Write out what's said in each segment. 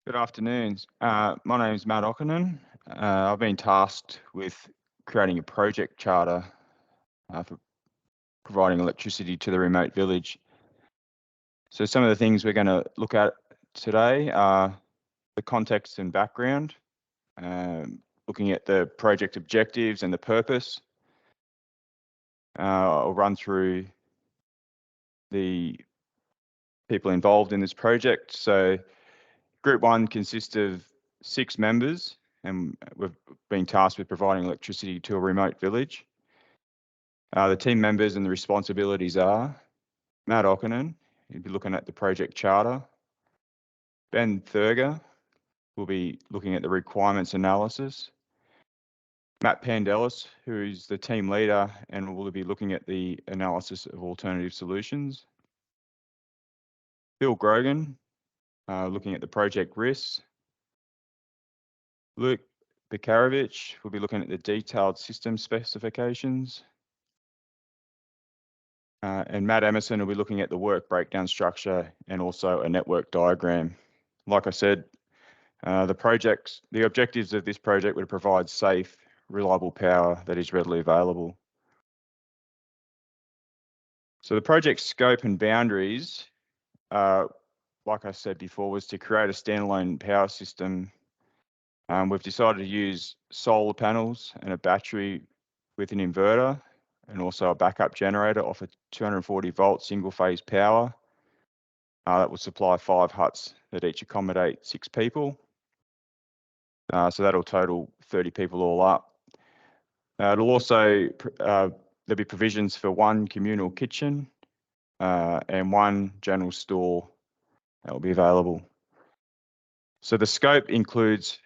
Good afternoon. My name is Matt Okinen. I've been tasked with creating a project charter for providing electricity to the remote village. So some of the things we're going to look at today are the context and background, looking at the project objectives and the purpose. I'll run through the people involved in this project. So Group 1 consists of 6 members, and we've been tasked with providing electricity to a remote village. The team members and the responsibilities are Matt Okinen, he'll be looking at the project charter. Ben Thurger will be looking at the requirements analysis. Matt Pandelis, who is the team leader and will be looking at the analysis of alternative solutions. Bill Grogan, looking at the project risks. Luke Bikarovich will be looking at the detailed system specifications. And Matt Emerson will be looking at the work breakdown structure and also a network diagram. Like I said, the objectives of this project would provide safe, reliable power that is readily available. So the project scope and boundaries, like I said before, was to create a standalone power system. We've decided to use solar panels and a battery with an inverter and also a backup generator off a 240 volt single phase power. That will supply 5 huts that each accommodate 6 people. So that'll total 30 people all up. It'll also, there'll be provisions for 1 communal kitchen and 1 general store that will be available. So the scope includes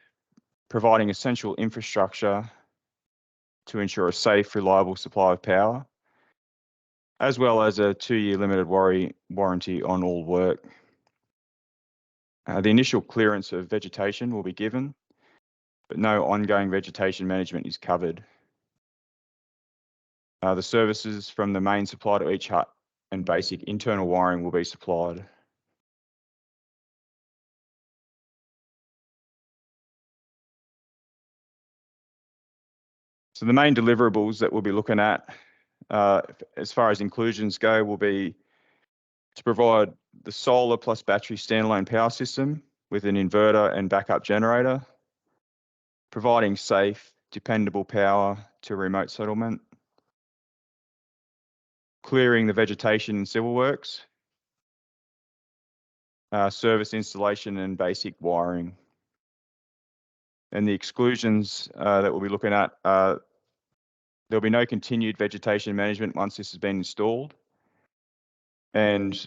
providing essential infrastructure to ensure a safe, reliable supply of power, as well as a 2-year limited warranty on all work. The initial clearance of vegetation will be given, but no ongoing vegetation management is covered. The services from the main supply to each hut and basic internal wiring will be supplied. So the main deliverables that we'll be looking at as far as inclusions go will be to provide the solar plus battery standalone power system with an inverter and backup generator, providing safe, dependable power to remote settlement, clearing the vegetation and civil works, service installation and basic wiring. And the exclusions that we'll be looking at, there'll be no continued vegetation management once this has been installed, and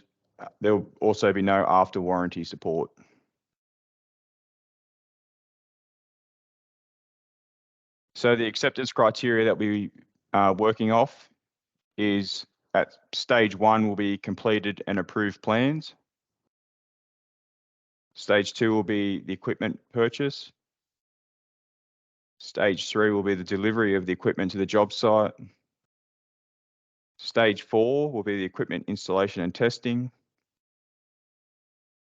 there'll also be no after warranty support. So the acceptance criteria that we'll be working off is at stage 1 will be completed and approved plans. Stage 2 will be the equipment purchase. Stage 3 will be the delivery of the equipment to the job site. Stage 4 will be the equipment installation and testing.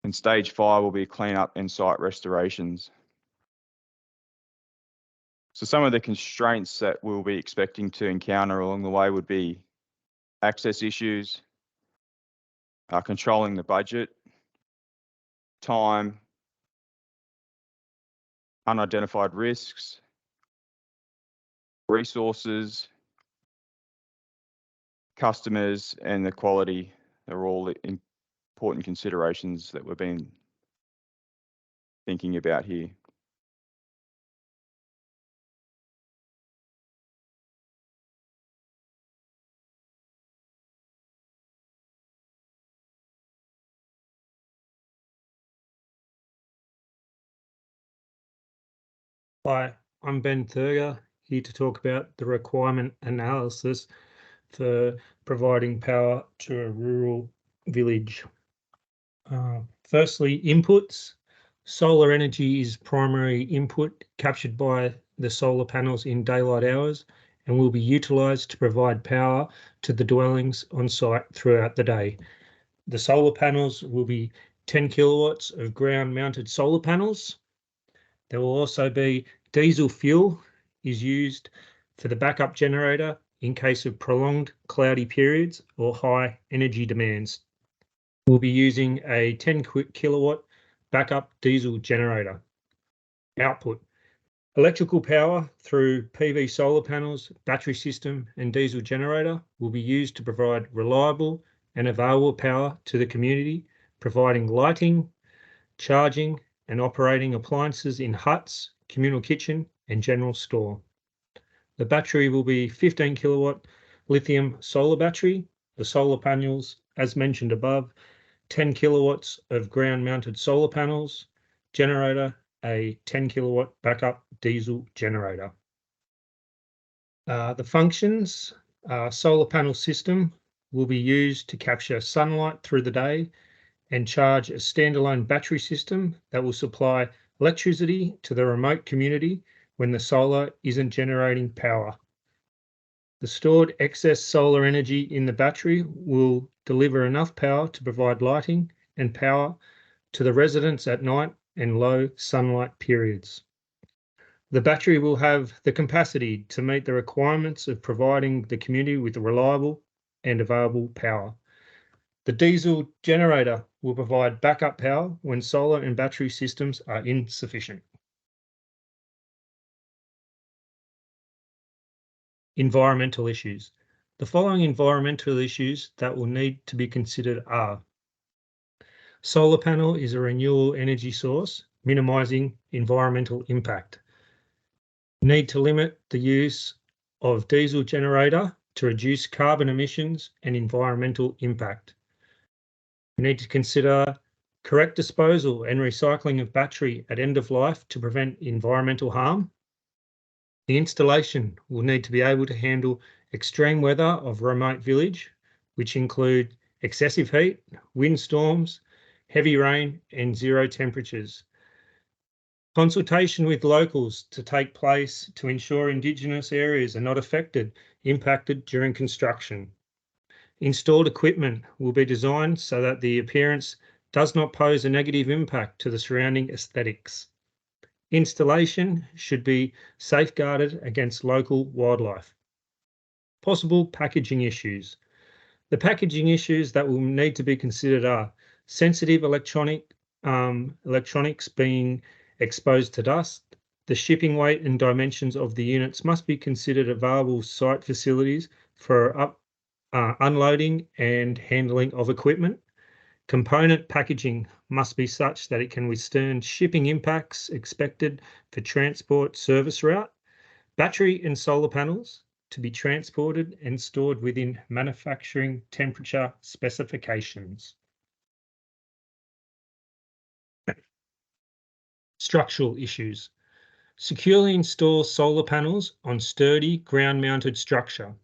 And stage 5 will be cleanup and site restorations. So some of the constraints that we'll be expecting to encounter along the way would be access issues, controlling the budget, time, unidentified risks, resources, customers, and the quality are all important considerations that we've been thinking about here. Hi, I'm Ben Thurger, here to talk about the requirement analysis for providing power to a rural village. Firstly, inputs. Solar energy is primary input captured by the solar panels in daylight hours and will be utilised to provide power to the dwellings on site throughout the day. The solar panels will be 10 kilowatts of ground-mounted solar panels. There will also be diesel fuel is used for the backup generator in case of prolonged cloudy periods or high energy demands. We'll be using a 10 kilowatt backup diesel generator. Output. Electrical power through PV solar panels, battery system and diesel generator will be used to provide reliable and available power to the community, providing lighting, charging and operating appliances in huts, communal kitchen and general store. The battery will be 15 kilowatt lithium solar battery. The solar panels, as mentioned above, 10 kilowatts of ground mounted solar panels, generator, a 10 kilowatt backup diesel generator. The functions, solar panel system will be used to capture sunlight through the day and charge a standalone battery system that will supply electricity to the remote community when the solar isn't generating power. The stored excess solar energy in the battery will deliver enough power to provide lighting and power to the residents at night and low sunlight periods. The battery will have the capacity to meet the requirements of providing the community with reliable and available power. The diesel generator will provide backup power when solar and battery systems are insufficient. Environmental issues. The following environmental issues that will need to be considered are: solar panel is a renewable energy source, minimising environmental impact. Need to limit the use of diesel generator to reduce carbon emissions and environmental impact. We need to consider correct disposal and recycling of battery at end of life to prevent environmental harm. The installation will need to be able to handle extreme weather of remote village, which include excessive heat, windstorms, heavy rain and zero temperatures. Consultation with locals to take place to ensure Indigenous areas are not impacted during construction. Installed equipment will be designed so that the appearance does not pose a negative impact to the surrounding aesthetics. Installation should be safeguarded against local wildlife. Possible packaging issues. The packaging issues that will need to be considered are sensitive electronics being exposed to dust. The shipping weight and dimensions of the units must be considered available site facilities for unloading and handling of equipment. Component packaging must be such that it can withstand shipping impacts expected for transport service route. Battery and solar panels to be transported and stored within manufacturing temperature specifications. Structural issues. Securely install solar panels on sturdy ground-mounted structure.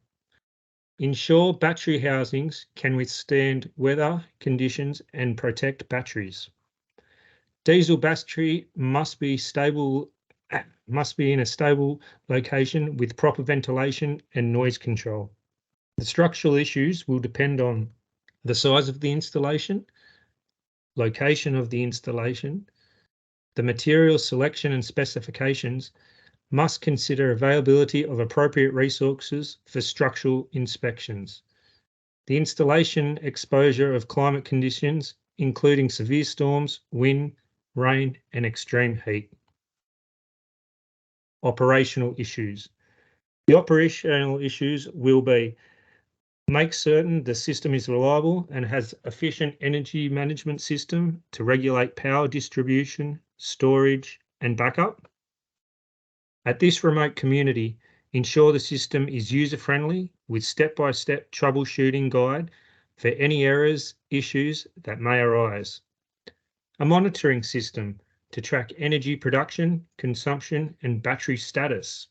Ensure battery housings can withstand weather conditions and protect batteries. Diesel battery must be in a stable location with proper ventilation and noise control. The structural issues will depend on the size of the installation, location of the installation, the material selection and specifications. Must consider availability of appropriate resources for structural inspections. The installation exposure of climate conditions, including severe storms, wind, rain, and extreme heat. Operational issues. The operational issues will be: make certain the system is reliable and has efficient energy management system to regulate power distribution, storage, and backup. At this remote community, ensure the system is user-friendly with step-by-step troubleshooting guide for any errors, issues that may arise. A monitoring system to track energy production, consumption, and battery status.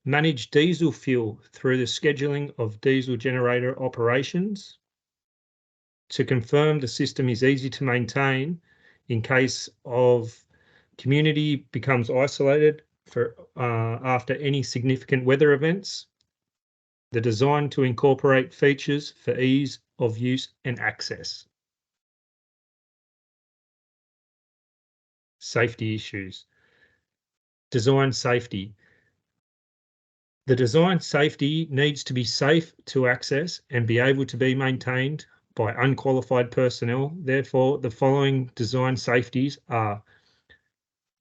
Manage diesel fuel through the scheduling of diesel generator operations. To confirm the system is easy to maintain in case of community becomes isolated after any significant weather events. The design to incorporate features for ease of use and access. safety issues. Design safety. The design safety needs to be safe to access and be able to be maintained by unqualified personnel. Therefore, the following design safeties are: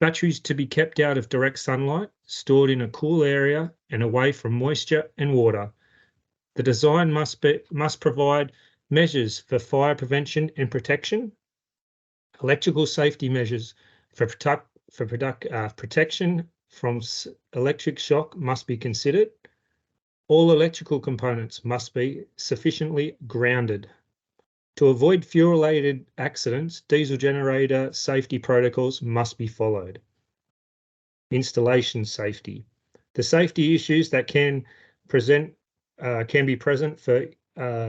batteries to be kept out of direct sunlight, stored in a cool area and away from moisture and water. The design must provide measures for fire prevention and protection. Electrical safety measures for protection from electric shock must be considered. All electrical components must be sufficiently grounded. To avoid fuel-related accidents, diesel generator safety protocols must be followed. Installation safety. The safety issues that can be present for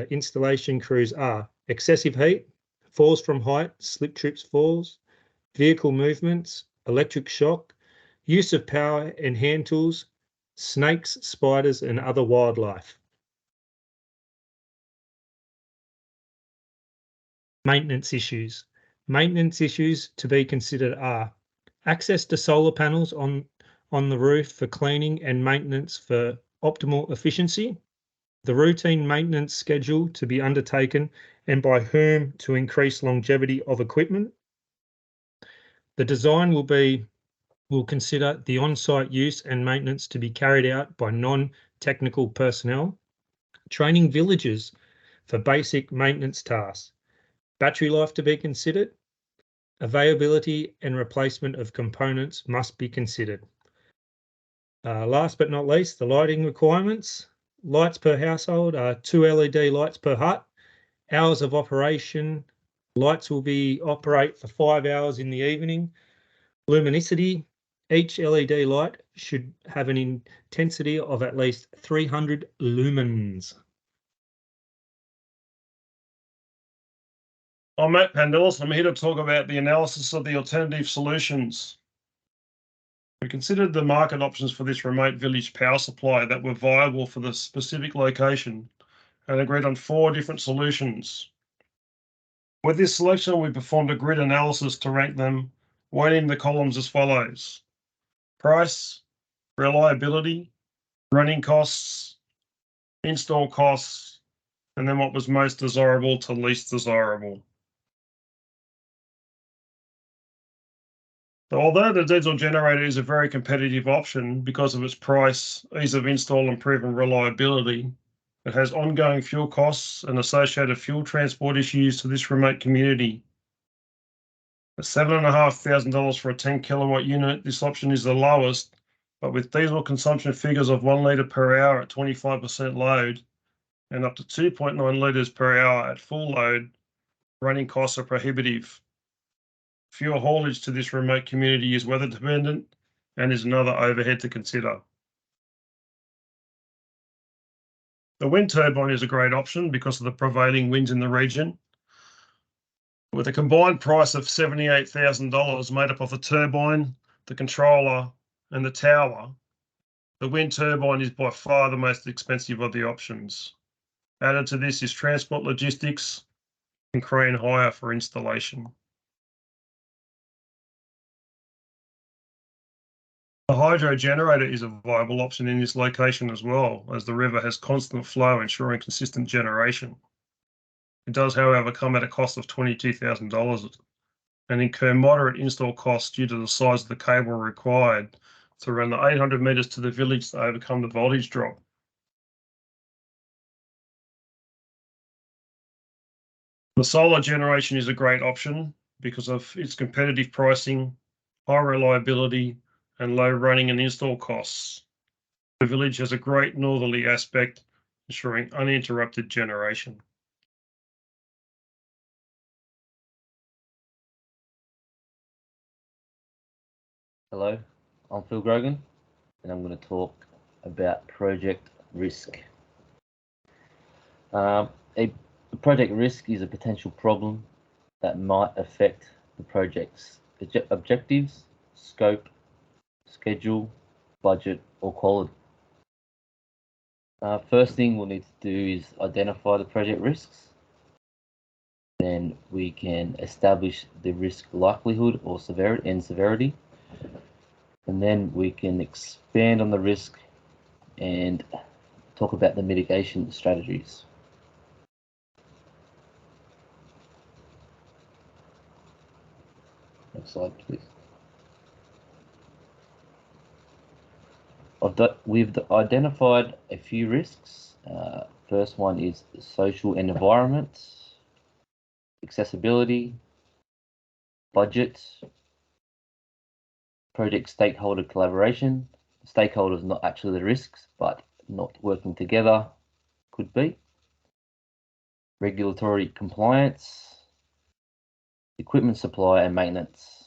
installation crews are excessive heat, falls from height, slip trips falls, vehicle movements, electric shock, use of power and hand tools, snakes, spiders, and other wildlife. Maintenance issues. Maintenance issues to be considered are access to solar panels on the roof for cleaning and maintenance for optimal efficiency, the routine maintenance schedule to be undertaken and by whom to increase longevity of equipment. The design will consider the on-site use and maintenance to be carried out by non-technical personnel, training villages for basic maintenance tasks, battery life to be considered, availability and replacement of components must be considered. Last but not least, the lighting requirements. Lights per household are 2 LED lights per hut. Hours of operation, lights will operate for 5 hours in the evening. Luminosity, each LED light should have an intensity of at least 300 lumens. I'm Matt Pandelis. I'm here to talk about the analysis of the alternative solutions. We considered the market options for this remote village power supply that were viable for the specific location and agreed on 4 different solutions. With this selection, we performed a grid analysis to rank them, weighting the columns as follows: price, reliability, running costs, install costs, and then what was most desirable to least desirable. So although the diesel generator is a very competitive option because of its price, ease of install, and proven reliability, it has ongoing fuel costs and associated fuel transport issues to this remote community. At $7,500 for a 10 kilowatt unit, this option is the lowest, but with diesel consumption figures of 1 litre per hour at 25% load and up to 2.9 litres per hour at full load, running costs are prohibitive. Fuel haulage to this remote community is weather dependent and is another overhead to consider. The wind turbine is a great option because of the prevailing winds in the region. With a combined price of $78,000 made up of the turbine, the controller, and the tower, the wind turbine is by far the most expensive of the options. Added to this is transport logistics and crane hire for installation. The hydro generator is a viable option in this location as well, as the river has constant flow, ensuring consistent generation. It does, however, come at a cost of $22,000 and incur moderate install costs due to the size of the cable required to run the 800 metres to the village to overcome the voltage drop. The solar generation is a great option because of its competitive pricing, high reliability, and low running and install costs. The village has a great northerly aspect, ensuring uninterrupted generation. Hello, I'm Phil Grogan, and I'm going to talk about project risk. A project risk is a potential problem that might affect the project's objectives, scope, schedule, budget, or quality. First thing we'll need to do is identify the project risks. then we can establish the risk likelihood or severity, and then we can expand on the risk and talk about the mitigation strategies. Next slide, please. We've identified a few risks. First one is social and environment, accessibility, budget, project stakeholder collaboration. Stakeholders not actually the risks, but not working together could be. Regulatory compliance, equipment supply and maintenance.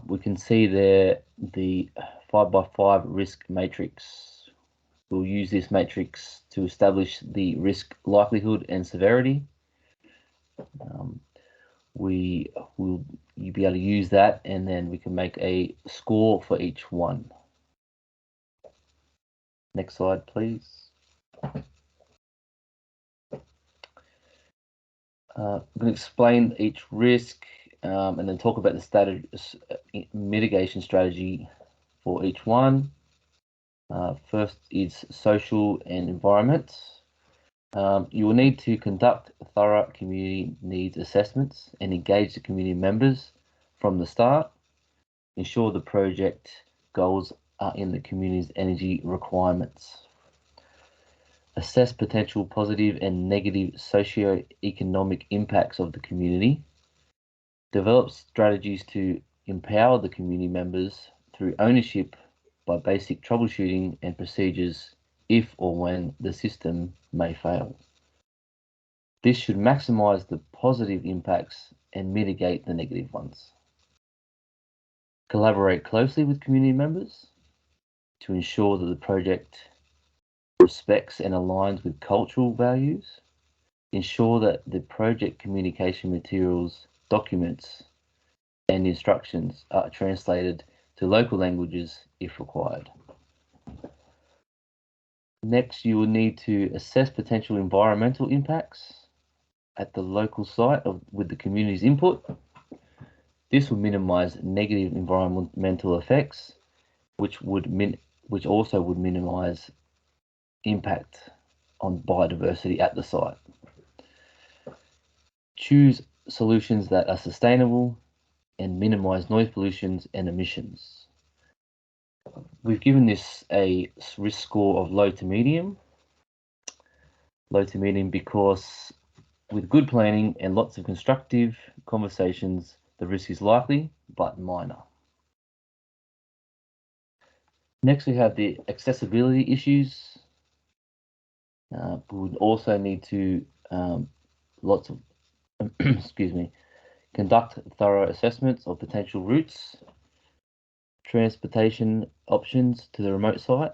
We can see there the 5x5 risk matrix. We'll use this matrix to establish the risk likelihood and severity. You'll be able to use that, and then we can make a score for each one. Next slide, please. I'm going to explain each risk and then talk about the mitigation strategy for each one. First is social and environment. You will need to conduct thorough community needs assessments and engage the community members from the start. Ensure the project goals are in the community's energy requirements. Assess potential positive and negative socio-economic impacts of the community. Develop strategies to empower the community members through ownership by basic troubleshooting and procedures if or when the system may fail. This should maximize the positive impacts and mitigate the negative ones. Collaborate closely with community members to ensure that the project respects and aligns with cultural values. Ensure that the project communication materials, documents, and instructions are translated to local languages if required. Next, you will need to assess potential environmental impacts at the local site with the community's input. This will minimize negative environmental effects, which also would minimize impact on biodiversity at the site. Choose solutions that are sustainable and minimize noise pollutions and emissions. We've given this a risk score of low to medium. Low to medium because with good planning and lots of constructive conversations, the risk is likely but minor. Next, we have the accessibility issues. We would also need to conduct thorough assessments of potential routes, transportation options to the remote site.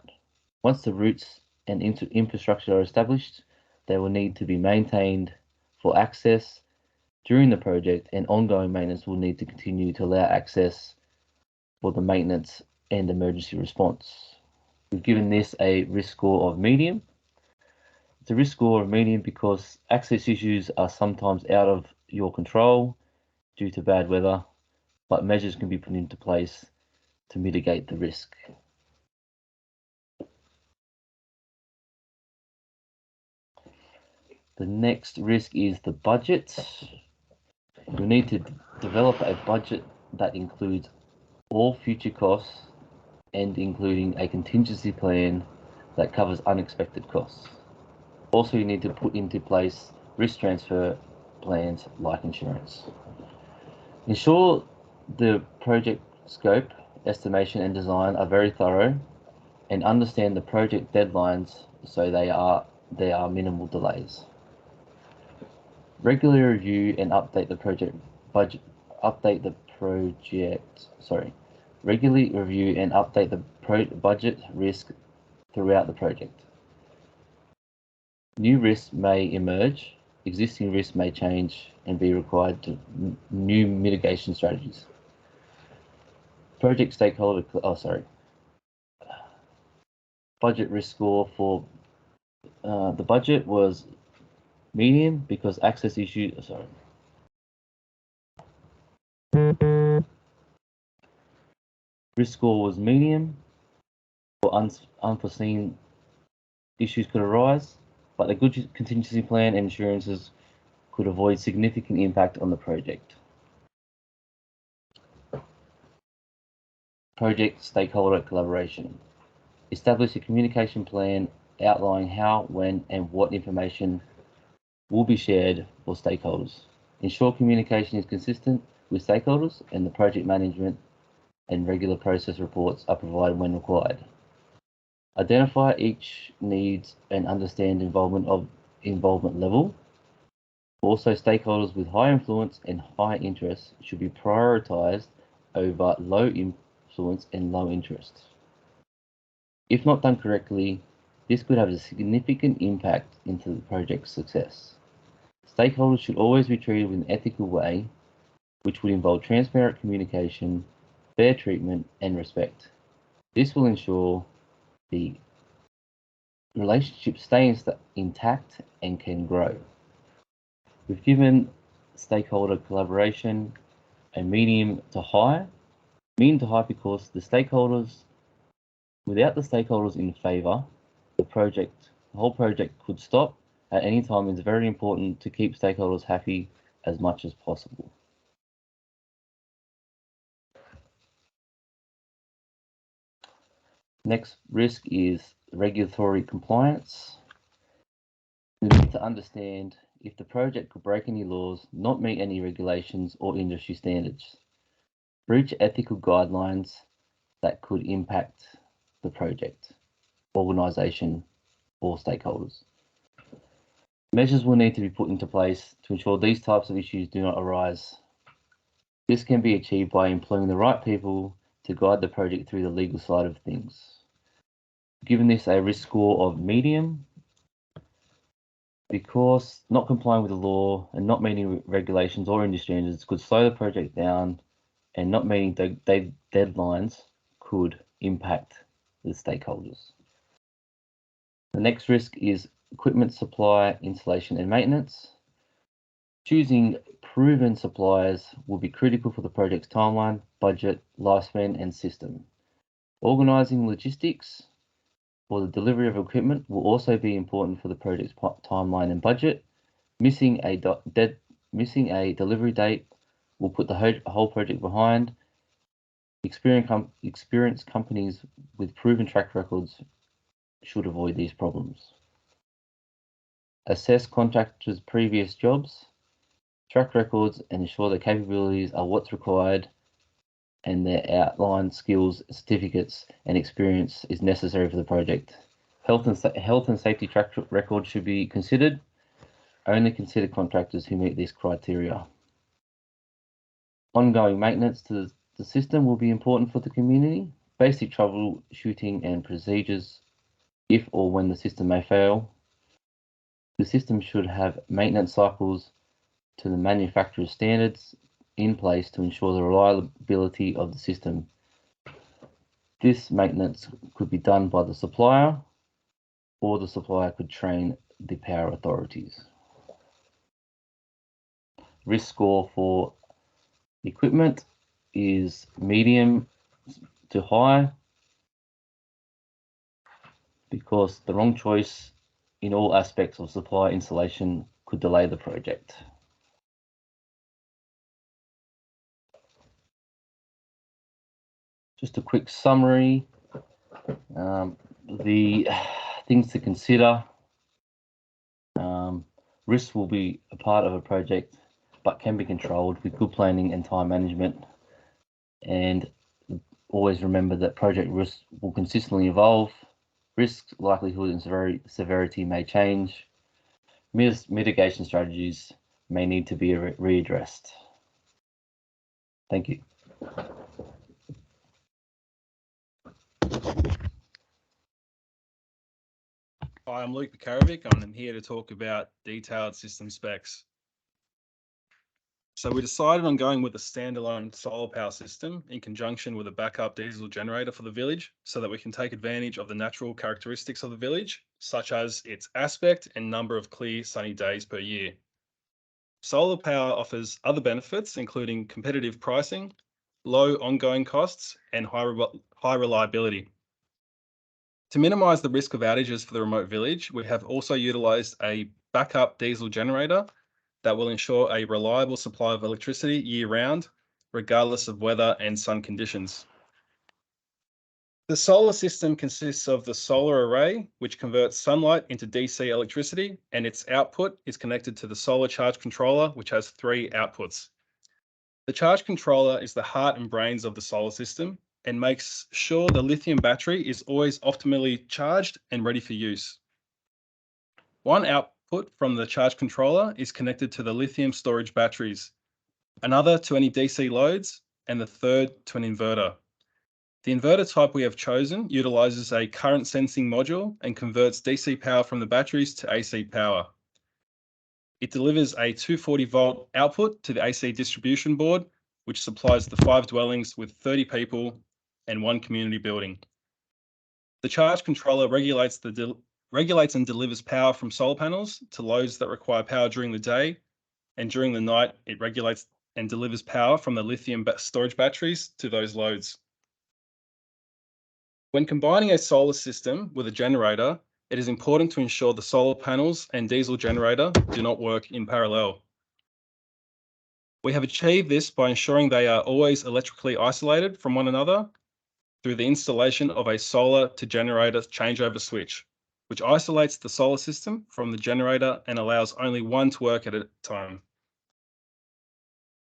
Once the routes and infrastructure are established, they will need to be maintained for access during the project, and ongoing maintenance will need to continue to allow access for the maintenance and emergency response. We've given this a risk score of medium. It's a risk score of medium because access issues are sometimes out of your control due to bad weather, but measures can be put into place to mitigate the risk. The next risk is the budget. You need to develop a budget that includes all future costs and including a contingency plan that covers unexpected costs. Also, you need to put into place risk transfer plans like insurance. Ensure the project scope, estimation and design are very thorough, and understand the project deadlines so there are minimal delays. Regularly review and update the project budget. Regularly review and update the budget risk throughout the project. New risks may emerge, existing risks may change and be required to new mitigation strategies. Project stakeholder, budget risk score for the budget was Medium, because access issues, sorry. Risk score was medium, or unforeseen issues could arise, but a good contingency plan and insurances could avoid significant impact on the project. Project stakeholder collaboration. Establish a communication plan outlining how, when, and what information will be shared for stakeholders. Ensure communication is consistent with stakeholders, and the project management and regular process reports are provided when required. Identify each needs and understand involvement level. Also, stakeholders with high influence and high interest should be prioritized over low influence and low interest. If not done correctly, this could have a significant impact into the project's success. Stakeholders should always be treated in an ethical way, which would involve transparent communication, fair treatment, and respect. This will ensure the relationships stay intact and can grow. We've given stakeholder collaboration a medium to high because the stakeholders, without the stakeholders in favour, the whole project could stop at any time. It's very important to keep stakeholders happy as much as possible. Next risk is regulatory compliance. We need to understand if the project could break any laws, not meet any regulations or industry standards, breach ethical guidelines that could impact the project, organisation, or stakeholders. Measures will need to be put into place to ensure these types of issues do not arise. This can be achieved by employing the right people to guide the project through the legal side of things. Given this a risk score of medium, because not complying with the law and not meeting regulations or industry standards could slow the project down, and not meeting deadlines could impact the stakeholders. The next risk is equipment supply, installation, and maintenance. Choosing proven suppliers will be critical for the project's timeline, budget, lifespan, and system. Organising logistics for the delivery of equipment will also be important for the project's timeline and budget. Missing a delivery date will put the whole project behind. Experienced companies with proven track records should avoid these problems. Assess contractors' previous jobs, track records, and ensure their capabilities are what's required, and their outlined skills, certificates, and experience is necessary for the project. Health and safety track records should be considered. Only consider contractors who meet these criteria. Ongoing maintenance to the system will be important for the community. Basic troubleshooting and procedures if or when the system may fail. The system should have maintenance cycles to the manufacturer's standards in place to ensure the reliability of the system. This maintenance could be done by the supplier, or the supplier could train the power authorities. Risk score for equipment is medium to high, because the wrong choice in all aspects of supply installation could delay the project. Just a quick summary. The things to consider. Risks will be a part of a project, but can be controlled with good planning and time management. And always remember that project risks will consistently evolve. Risk, likelihood, and severity may change. Mitigation strategies may need to be readdressed. Thank you. Hi, I'm Luke Bukarovic, and I'm here to talk about detailed system specs. So we decided on going with a standalone solar power system in conjunction with a backup diesel generator for the village so that we can take advantage of the natural characteristics of the village, such as its aspect and number of clear sunny days per year. Solar power offers other benefits, including competitive pricing, low ongoing costs, and high reliability. To minimize the risk of outages for the remote village, we have also utilized a backup diesel generator that will ensure a reliable supply of electricity year-round, regardless of weather and sun conditions. The solar system consists of the solar array, which converts sunlight into DC electricity, and its output is connected to the solar charge controller, which has 3 outputs. The charge controller is the heart and brains of the solar system and makes sure the lithium battery is always optimally charged and ready for use. One output from the charge controller is connected to the lithium storage batteries, another to any DC loads, and the third to an inverter. The inverter type we have chosen utilizes a current sensing module and converts DC power from the batteries to AC power. It delivers a 240 volt output to the AC distribution board, which supplies the 5 dwellings with 30 people and 1 community building. The charge controller regulates and delivers power from solar panels to loads that require power during the day, and during the night, it regulates and delivers power from the lithium storage batteries to those loads. When combining a solar system with a generator, it is important to ensure the solar panels and diesel generator do not work in parallel. We have achieved this by ensuring they are always electrically isolated from one another through the installation of a solar to generator changeover switch, which isolates the solar system from the generator and allows only one to work at a time.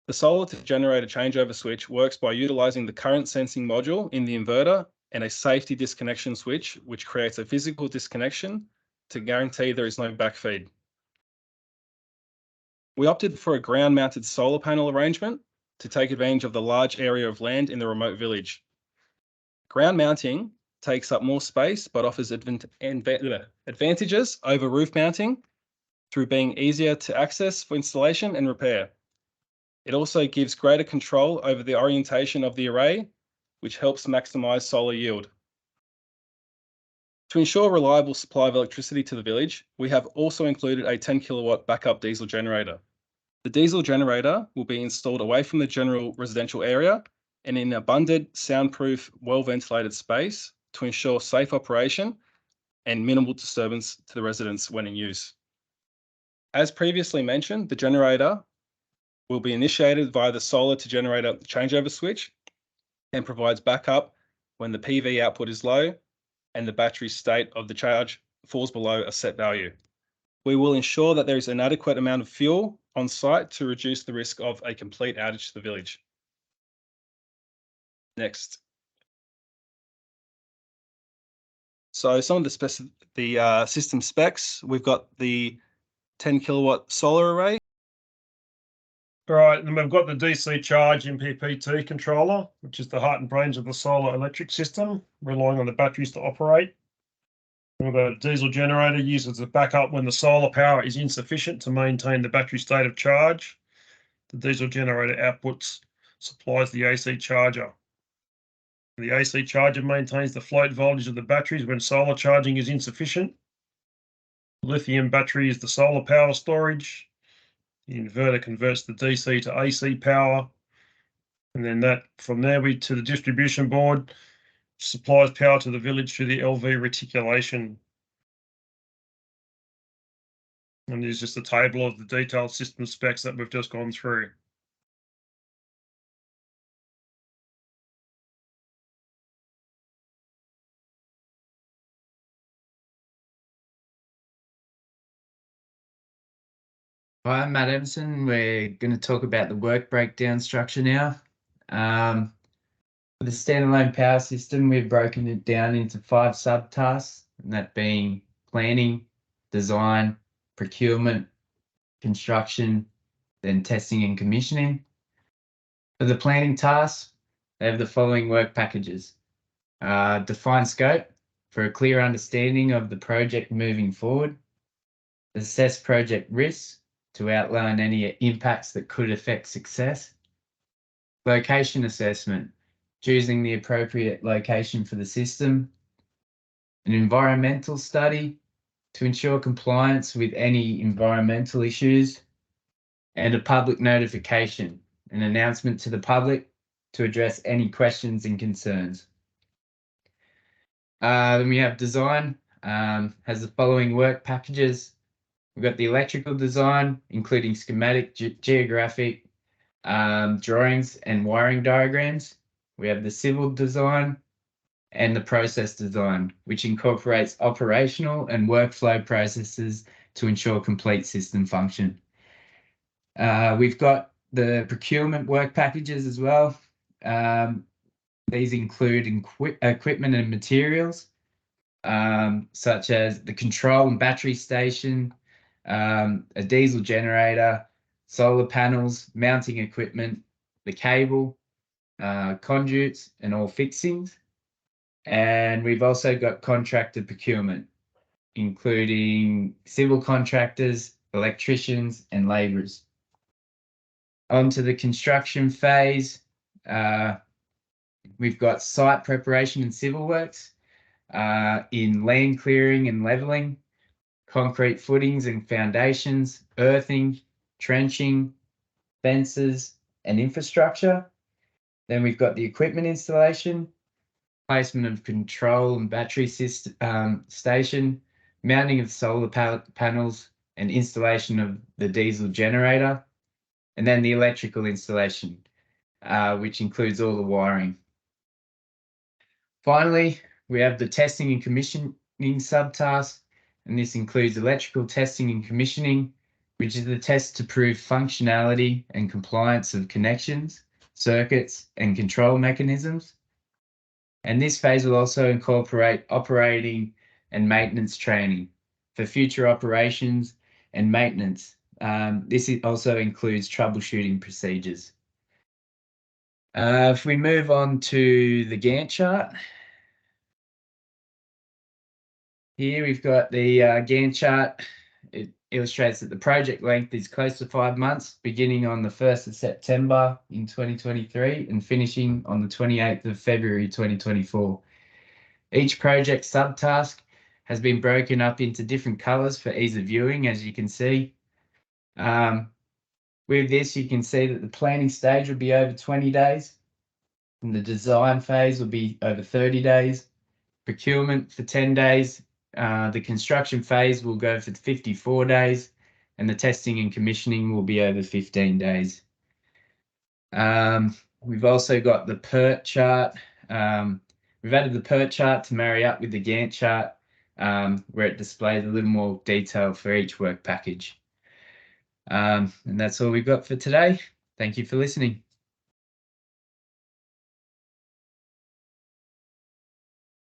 The solar to generator changeover switch works by utilizing the current sensing module in the inverter and a safety disconnection switch, which creates a physical disconnection to guarantee there is no backfeed. We opted for a ground-mounted solar panel arrangement to take advantage of the large area of land in the remote village. Ground mounting takes up more space but offers advantages over roof mounting through being easier to access for installation and repair. It also gives greater control over the orientation of the array, which helps maximize solar yield. To ensure reliable supply of electricity to the village, we have also included a 10 kilowatt backup diesel generator. The diesel generator will be installed away from the general residential area and in an abundant, soundproof, well-ventilated space to ensure safe operation and minimal disturbance to the residents when in use. As previously mentioned, the generator will be initiated via the solar to generator changeover switch and provides backup when the PV output is low and the battery state of the charge falls below a set value. We will ensure that there is an adequate amount of fuel on site to reduce the risk of a complete outage to the village. Next. So some of the system specs, we've got the 10 kilowatt solar array. All right, and we've got the DC charge MPPT controller, which is the heart and brains of the solar electric system, relying on the batteries to operate. We've got a diesel generator used as a backup when the solar power is insufficient to maintain the battery state of charge. The diesel generator outputs supplies the AC charger. The AC charger maintains the float voltage of the batteries when solar charging is insufficient. The lithium battery is the solar power storage. The inverter converts the DC to AC power. And then from there to the distribution board, supplies power to the village through the LV reticulation. And there's just a table of the detailed system specs that we've just gone through. Hi, I'm Matt Emerson. We're going to talk about the work breakdown structure now. For the standalone power system, we've broken it down into 5 subtasks, and that being planning, design, procurement, construction, then testing and commissioning. For the planning tasks, they have the following work packages. Define scope for a clear understanding of the project moving forward. Assess project risks to outline any impacts that could affect success. Location assessment, choosing the appropriate location for the system. An environmental study to ensure compliance with any environmental issues. And a public notification, an announcement to the public to address any questions and concerns. Then we have design, has the following work packages. We've got the electrical design, including schematic, geographic drawings and wiring diagrams. We have the civil design and the process design, which incorporates operational and workflow processes to ensure complete system function. We've got the procurement work packages as well. These include equipment and materials, such as the control and battery station, a diesel generator, solar panels, mounting equipment, the cable, conduits, and all fixings. And we've also got contractor procurement, including civil contractors, electricians, and labourers. On to the construction phase. We've got site preparation and civil works in land clearing and levelling, concrete footings and foundations, earthing, trenching, fences, and infrastructure. Then we've got the equipment installation, placement of control and battery station, mounting of solar panels, and installation of the diesel generator. And then the electrical installation, which includes all the wiring. Finally, we have the testing and commissioning subtask, and this includes electrical testing and commissioning, which is the test to prove functionality and compliance of connections, circuits, and control mechanisms. And this phase will also incorporate operating and maintenance training for future operations and maintenance. This also includes troubleshooting procedures. If we move on to the Gantt chart. Here we've got the Gantt chart. It illustrates that the project length is close to 5 months, beginning on the 1st of September in 2023 and finishing on the 28th of February 2024. Each project subtask has been broken up into different colours for ease of viewing, as you can see. With this, you can see that the planning stage will be over 20 days, and the design phase will be over 30 days, procurement for 10 days, the construction phase will go for 54 days, and the testing and commissioning will be over 15 days. We've also got the PERT chart. We've added the PERT chart to marry up with the Gantt chart, where it displays a little more detail for each work package. And that's all we've got for today. Thank you for listening.